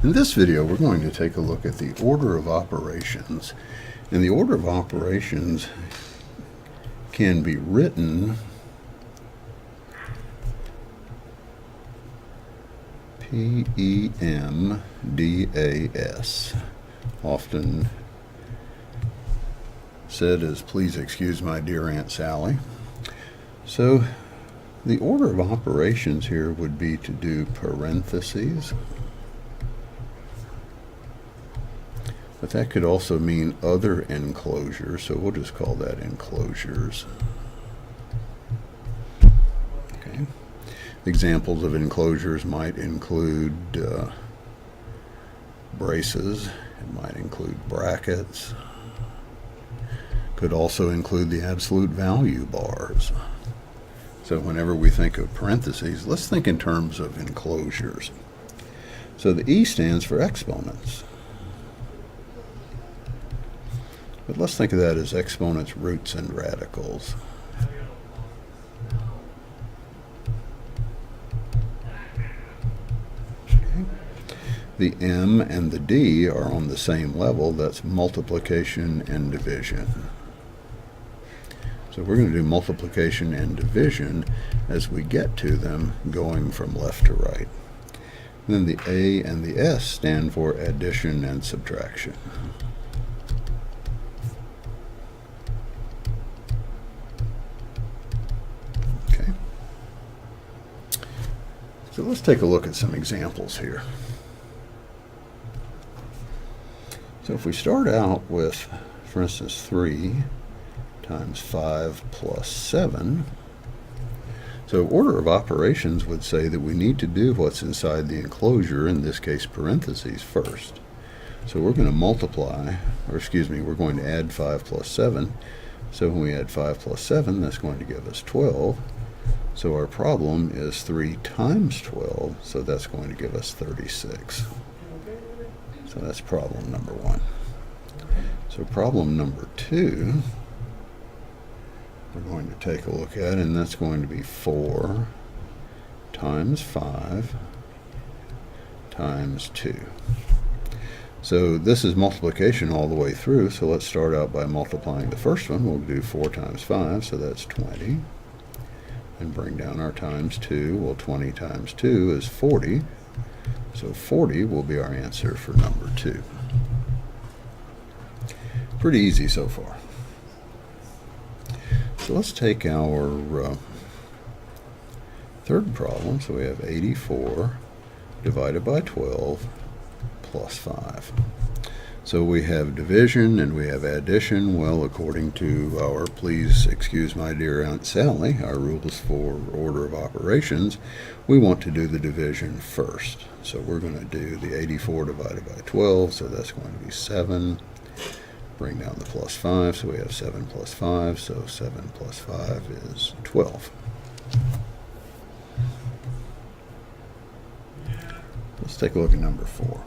In this video, we're going to take a look at the order of operations. And the order of operations can be written PEMDAS, often said as "please excuse my dear Aunt Sally." So the order of operations here would be to do parentheses. But that could also mean other enclosures, so we'll just call that enclosures. Okay. Examples of enclosures might include braces, it might include brackets, could also include the absolute value bars. So whenever we think of parentheses, let's think in terms of enclosures. So the E stands for exponents. But let's think of that as exponents, roots, and radicals. Okay. The M and the D are on the same level. That's multiplication and division. So we're going to do multiplication and division as we get to them, going from left to right. And then the A and the S stand for addition and subtraction. So let's take a look at some examples here. So if we start out with, for instance, 3 times 5 plus 7, so order of operations would say that we need to do what's inside the enclosure, in this case parentheses, first. So we're going to multiply, or excuse me, we're going to add 5 plus 7. So when we add 5 plus 7, that's going to give us 12. So our problem is 3 times 12, so that's going to give us 36. So that's problem number 1. So problem number 2, we're going to take a look at, and that's going to be 4 times 5 times 2. So this is multiplication all the way through, so let's start out by multiplying the first one. We'll do 4 times 5, so that's 20. And bring down our times 2. Well, 20 times 2 is 40. So 40 will be our answer for number 2. Pretty easy so far. So let's take our third problem. So we have 84 divided by 12 plus 5. So we have division and we have addition. Well, according to our "please excuse my dear Aunt Sally," our rules for order of operations, we want to do the division first. So we're going to do the 84 divided by 12, so that's going to be 7. Bring down the plus 5, so we have 7 plus 5, so 7 plus 5 is 12. Let's take a look at number 4.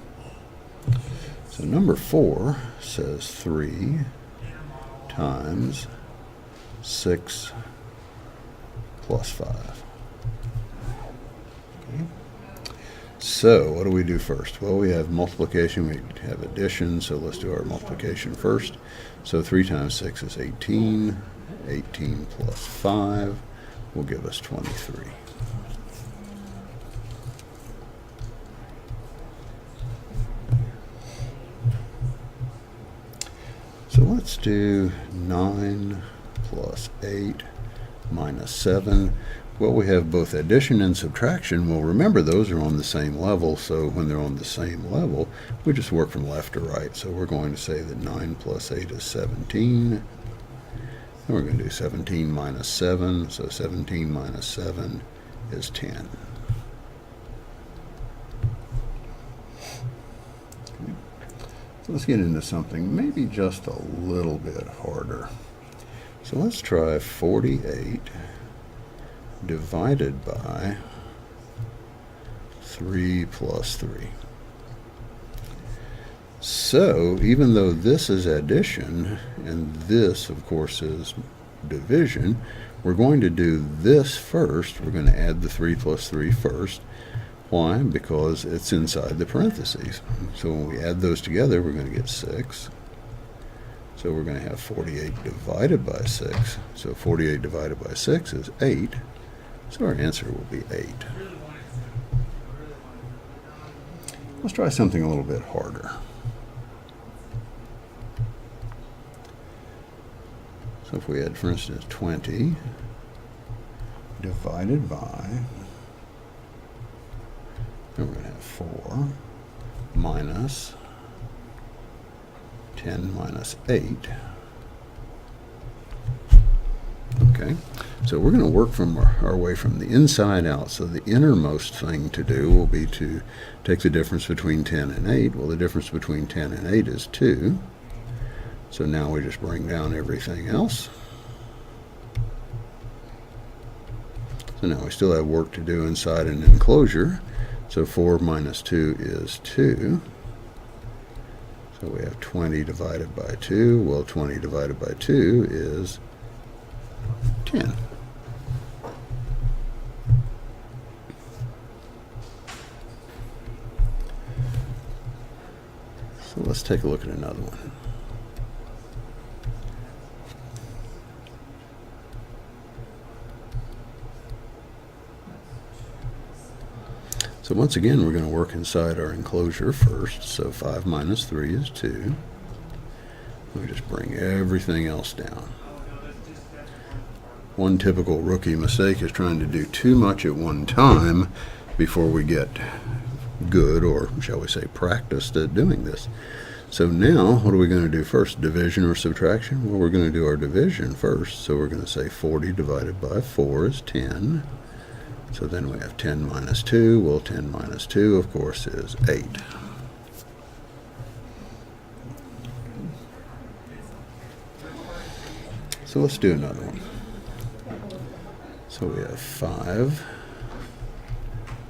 So number 4 says 3 times 6 plus 5. Okay. So what do we do first? Well, we have multiplication, we have addition, so let's do our multiplication first. So 3 times 6 is 18. 18 plus 5 will give us 23. So let's do 9 plus 8 minus 7. Well, we have both addition and subtraction. Well, remember, those are on the same level, so when they're on the same level, we just work from left to right. So we're going to say that 9 plus 8 is 17. And we're going to do 17 minus 7, so 17 minus 7 is 10. So let's get into something maybe just a little bit harder. So let's try 48 divided by 3 plus 3. So even though this is addition and this, of course, is division, we're going to do this first. We're going to add the 3 plus 3 first. Why? Because it's inside the parentheses. So when we add those together, we're going to get 6. So we're going to have 48 divided by 6. So 48 divided by 6 is 8. So our answer will be 8. Let's try something a little bit harder. So if we had, for instance, 20 divided by, then we're going to have 4 minus 10 minus 8. Okay, so we're going to work from our way from the inside out. So the innermost thing to do will be to take the difference between 10 and 8. Well, the difference between 10 and 8 is 2. So now we just bring down everything else. So now we still have work to do inside an enclosure. So 4 minus 2 is 2. So we have 20 divided by 2. Well, 20 divided by 2 is 10. So let's take a look at another one. So once again, we're going to work inside our enclosure first. So 5 minus 3 is 2. We just bring everything else down. One typical rookie mistake is trying to do too much at one time before we get good, or shall we say practiced at doing this. So now, what are we going to do first, division or subtraction? Well, we're going to do our division first. So we're going to say 40 divided by 4 is 10. So then we have 10 minus 2. Well, 10 minus 2, of course, is 8. So let's do another one. So we have 5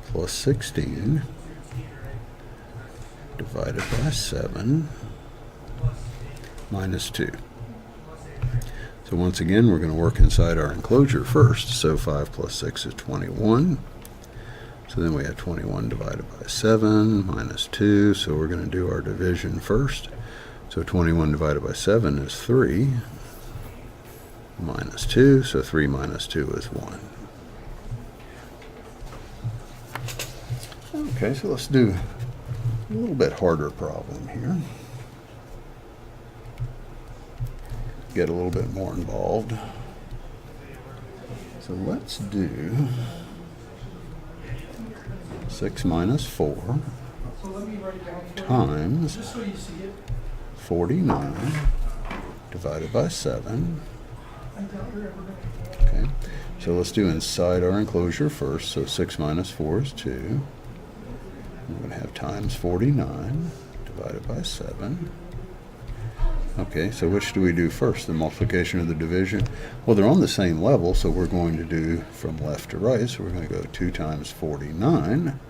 plus 16 divided by 7 minus 2. So once again, we're going to work inside our enclosure first. So 5 plus 6 is 21. So then we have 21 divided by 7 minus 2. So we're going to do our division first. So 21 divided by 7 is 3 minus 2. So 3 minus 2 is 1. Okay, so let's do a little bit harder problem here. Get a little bit more involved. So let's do 6 minus 4 times 49 divided by 7. Okay, so let's do inside our enclosure first. So 6 minus 4 is 2. We're going to have times 49 divided by 7. Okay, so which do we do first, the multiplication or the division? Well, they're on the same level, so we're going to do from left to right. So we're going to go 2 times 49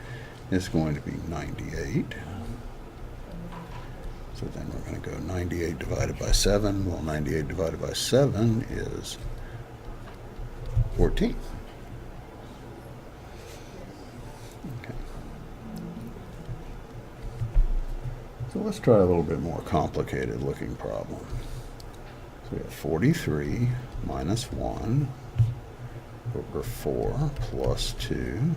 is going to be 98. So then we're going to go 98 divided by 7. Well, 98 divided by 7 is 14. Okay. So let's try a little bit more complicated looking problem. So we have 43 minus 1 over 4 plus 2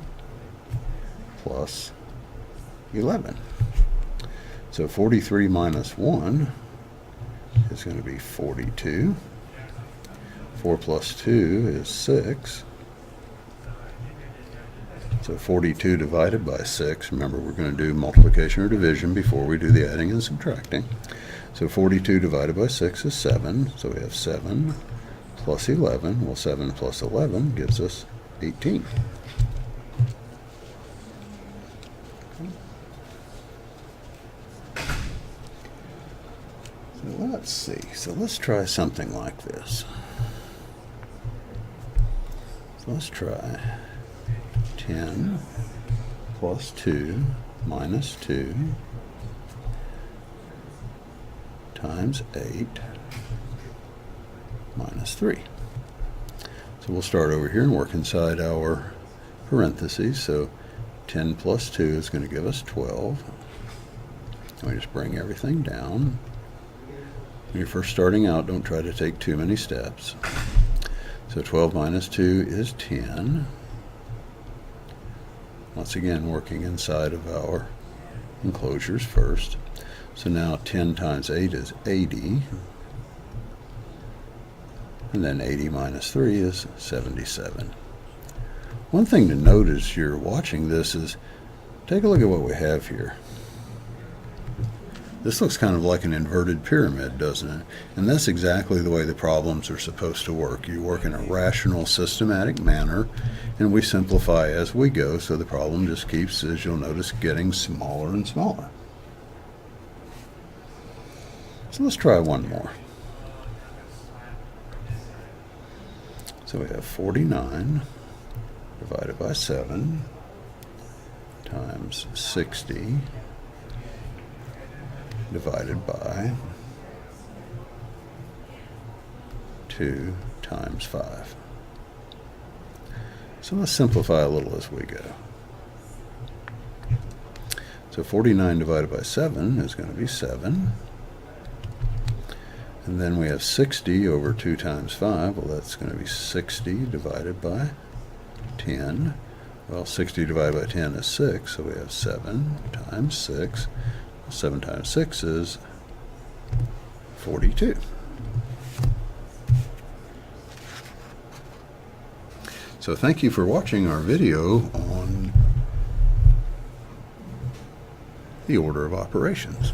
plus 11. So 43 minus 1 is going to be 42. 4 plus 2 is 6. So 42 divided by 6, remember we're going to do multiplication or division before we do the adding and subtracting. So 42 divided by 6 is 7, so we have 7 plus 11. Well, 7 plus 11 gives us 18. So let's see, so let's try something like this. So let's try 10 plus 2 minus 2 times 8 minus 3. So we'll start over here and work inside our parentheses. So 10 plus 2 is going to give us 12. And we just bring everything down. When you're first starting out, don't try to take too many steps. So 12 minus 2 is 10. Once again, working inside of our enclosures first. So now 10 times 8 is 80. And then 80 minus 3 is 77. One thing to note as you're watching this is, take a look at what we have here. This looks kind of like an inverted pyramid, doesn't it? And that's exactly the way the problems are supposed to work. You work in a rational, systematic manner, and we simplify as we go, so the problem just keeps, as you'll notice, getting smaller and smaller. So let's try one more. So we have 49 divided by 7 times 60 divided by 2 times 5. So let's simplify a little as we go. So 49 divided by 7 is going to be 7. And then we have 60 over 2 times 5. Well, that's going to be 60 divided by 10. Well, 60 divided by 10 is 6, so we have 7 times 6. 7 times 6 is 42. So thank you for watching our video on the order of operations.